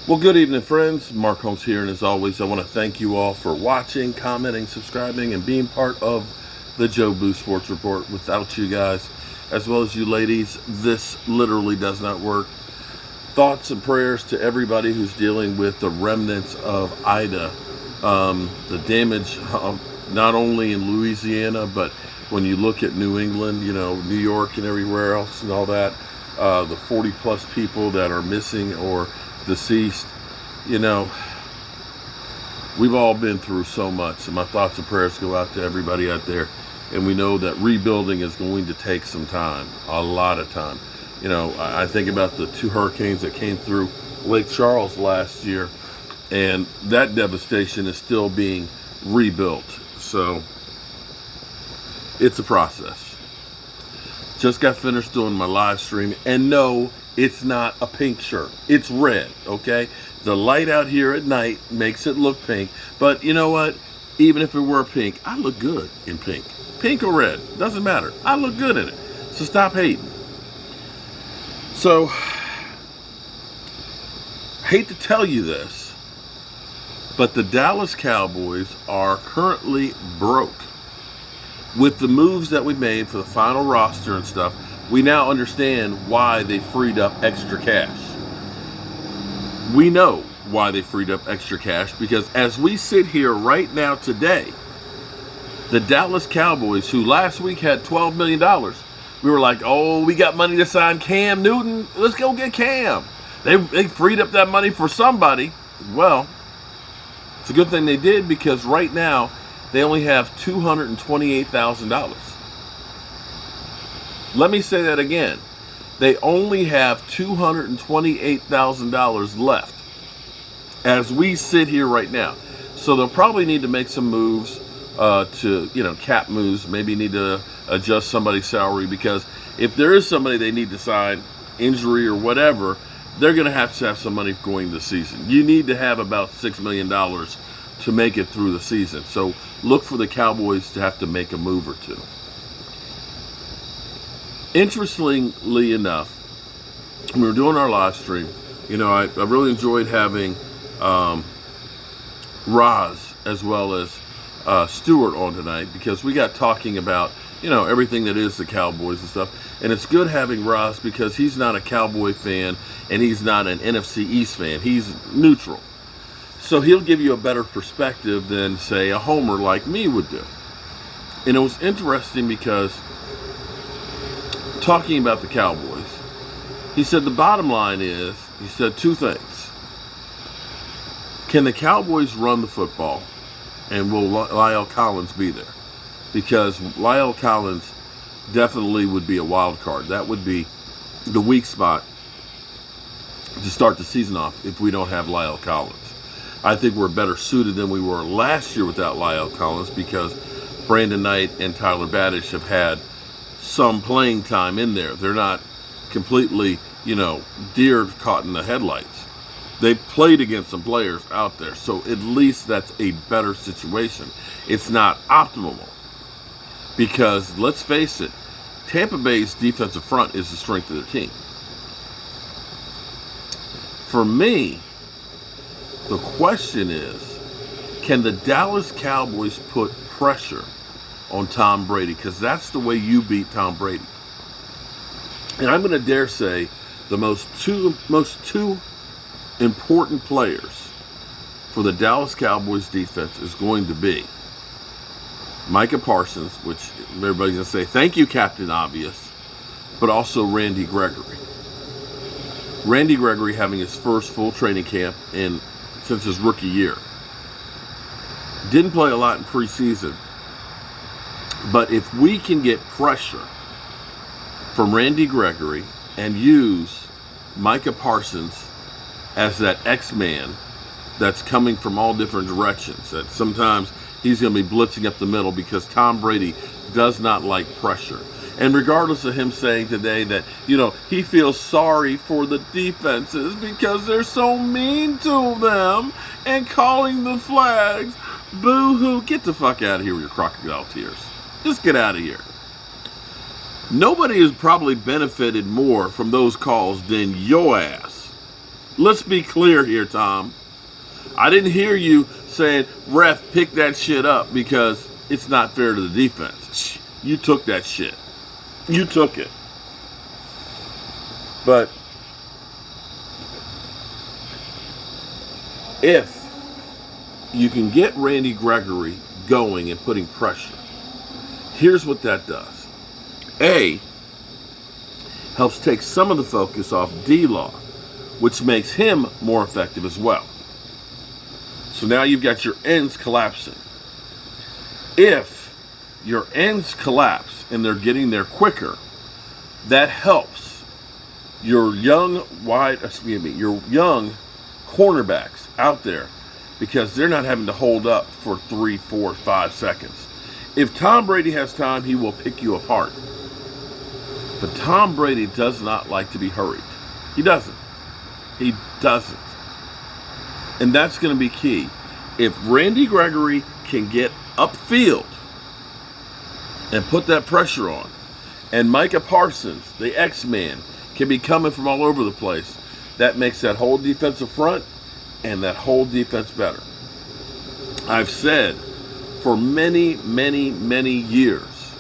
Well, good evening, friends. Mark Holmes here, and as always, I want to thank you all for watching, commenting, subscribing, and being part of the Joe Boo Sports Report. Without you guys, as well as you ladies, this literally does not work. Thoughts and prayers to everybody who's dealing with the remnants of Ida. The damage, not only in Louisiana, but when you look at New England, New York and everywhere else and all that, the 40 plus people that are missing or deceased, we've all been through so much, and my thoughts and prayers go out to everybody out there. And we know that rebuilding is going to take some time, a lot of time. I think about the two hurricanes that came through Lake Charles last year, and that devastation is still being rebuilt. So it's a process. Just got finished doing my live stream, and no, it's not a pink shirt. It's red, okay? The light out here at night makes it look pink, but you know what? Even if it were pink, I look good in pink. Pink or red, doesn't matter. I look good in it. So stop hating. So, hate to tell you this, but the Dallas Cowboys are currently broke. With the moves that we made for the final roster and stuff, we now understand why they freed up extra cash. We know why they freed up extra cash because as we sit here right now today, the Dallas Cowboys, who last week had $12 million, we were like, oh, we got money to sign Cam Newton. Let's go get Cam. They freed up that money for somebody. Well, it's a good thing they did because right now they only have $228,000. Let me say that again. They only have $228,000 left as we sit here right now. So they'll probably need to make some moves to cap moves. Maybe need to adjust somebody's salary because if there is somebody they need to sign, injury or whatever, they're going to have some money going this season. You need to have about $6 million to make it through the season. So look for the Cowboys to have to make a move or two. Interestingly enough, when we were doing our live stream, I really enjoyed having Roz as well as Stewart on tonight because we got talking about, everything that is the Cowboys and stuff. And it's good having Roz because he's not a Cowboy fan and he's not an NFC East fan. He's neutral. So he'll give you a better perspective than, say, a homer like me would do. And it was interesting because talking about the Cowboys, he said the bottom line is, he said two things. Can the Cowboys run the football, and will Lyle Collins be there? Because Lyle Collins definitely would be a wild card. That would be the weak spot to start the season off if we don't have Lyle Collins. I think we're better suited than we were last year without Lyle Collins because Brandon Knight and Tyler Badish have had some playing time in there. They're not completely, deer caught in the headlights. They've played against some players out there, so at least that's a better situation. It's not optimal because, let's face it, Tampa Bay's defensive front is the strength of their team. For me, the question is, can the Dallas Cowboys put pressure on Tom Brady? Because that's the way you beat Tom Brady. And I'm going to dare say the most two important players for the Dallas Cowboys defense is going to be Micah Parsons, which everybody's going to say, thank you, Captain Obvious, but also Randy Gregory. Randy Gregory having his first full training camp since his rookie year. Didn't play a lot in preseason. But if we can get pressure from Randy Gregory and use Micah Parsons as that X-Man that's coming from all different directions, that sometimes he's going to be blitzing up the middle because Tom Brady does not like pressure. And regardless of him saying today that, he feels sorry for the defenses because they're so mean to them and calling the flags, boo-hoo, get the fuck out of here with your crocodile tears. Just get out of here. Nobody has probably benefited more from those calls than your ass. Let's be clear here, Tom. I didn't hear you saying, ref, pick that shit up because it's not fair to the defense. You took that shit. You took it. But if you can get Randy Gregory going and putting pressure, here's what that does. A, helps take some of the focus off D-Law, which makes him more effective as well. So now you've got your ends collapsing. If your ends collapse and they're getting there quicker, that helps your young cornerbacks out there because they're not having to hold up for 3, 4, 5 seconds. If Tom Brady has time, he will pick you apart. But Tom Brady does not like to be hurried. He doesn't. He doesn't. And that's going to be key. If Randy Gregory can get upfield and put that pressure on, and Micah Parsons, the X-Man, can be coming from all over the place, that makes that whole defensive front and that whole defense better. I've said for many, many, many years,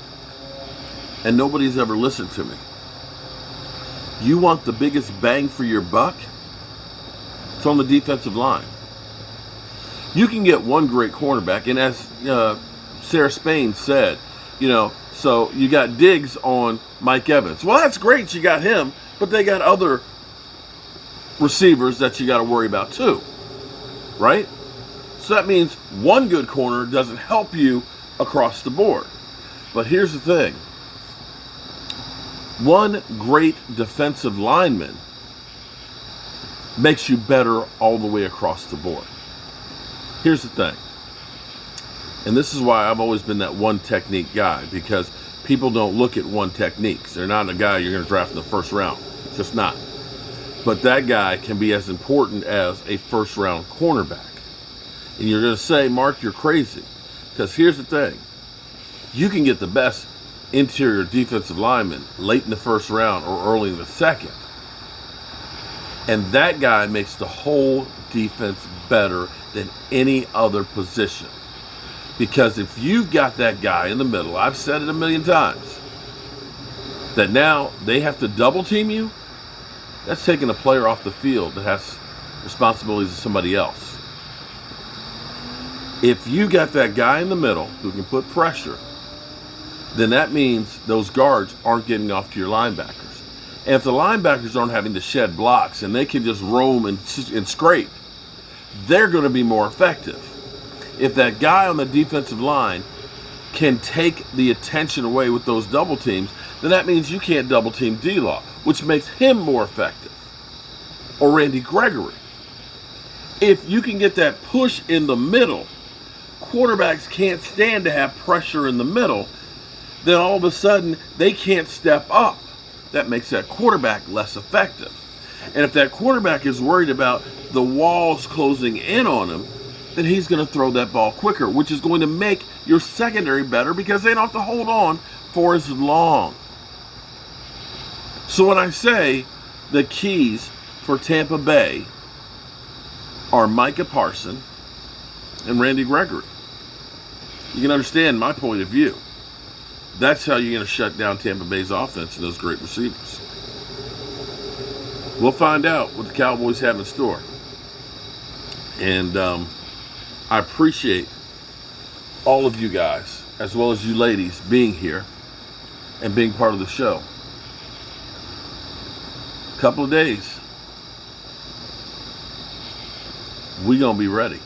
and nobody's ever listened to me, you want the biggest bang for your buck? It's on the defensive line. You can get one great cornerback, and as Sarah Spain said, so you got Diggs on Mike Evans. Well, that's great you got him, but they got other receivers that you got to worry about too, right? So that means one good corner doesn't help you across the board. But here's the thing. One great defensive lineman makes you better all the way across the board. Here's the thing. And this is why I've always been that one technique guy, because people don't look at one techniques. They're not a guy you're going to draft in the first round. It's just not. But that guy can be as important as a first round cornerback. And you're going to say, Mark, you're crazy. Because here's the thing. You can get the best interior defensive lineman late in the first round or early in the second. And that guy makes the whole defense better than any other position. Because if you got that guy in the middle, I've said it a million times, that now they have to double team you, that's taking a player off the field that has responsibilities of somebody else. If you got that guy in the middle who can put pressure, then that means those guards aren't getting off to your linebackers. And if the linebackers aren't having to shed blocks and they can just roam and scrape, they're going to be more effective. If that guy on the defensive line can take the attention away with those double teams, then that means you can't double team D-Law, which makes him more effective. Or Randy Gregory. If you can get that push in the middle, quarterbacks can't stand to have pressure in the middle, then all of a sudden they can't step up. That makes that quarterback less effective. And if that quarterback is worried about the walls closing in on him, then he's going to throw that ball quicker, which is going to make your secondary better because they don't have to hold on for as long. So when I say the keys for Tampa Bay are Micah Parsons and Randy Gregory, you can understand my point of view. That's how you're going to shut down Tampa Bay's offense and those great receivers. We'll find out what the Cowboys have in store. And I appreciate all of you guys, as well as you ladies, being here and being part of the show. Couple of days, we gonna be ready.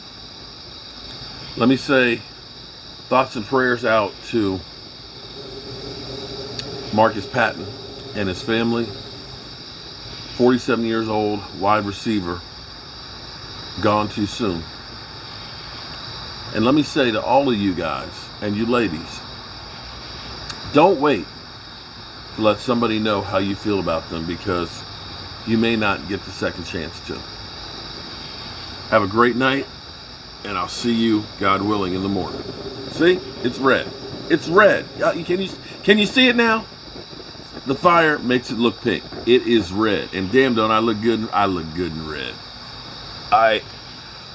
Let me say thoughts and prayers out to Marcus Patton and his family. 47 years old, wide receiver, gone too soon. And let me say to all of you guys and you ladies, don't wait to let somebody know how you feel about them, because you may not get the second chance to. Have a great night, and I'll see you, God willing, in the morning. See? It's red. It's red. Can you see it now? The fire makes it look pink. It is red. And damn, don't I look good? I look good in red.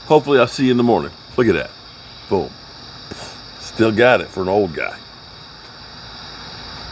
Hopefully I'll see you in the morning. Look at that. Boom. Still got it for an old guy.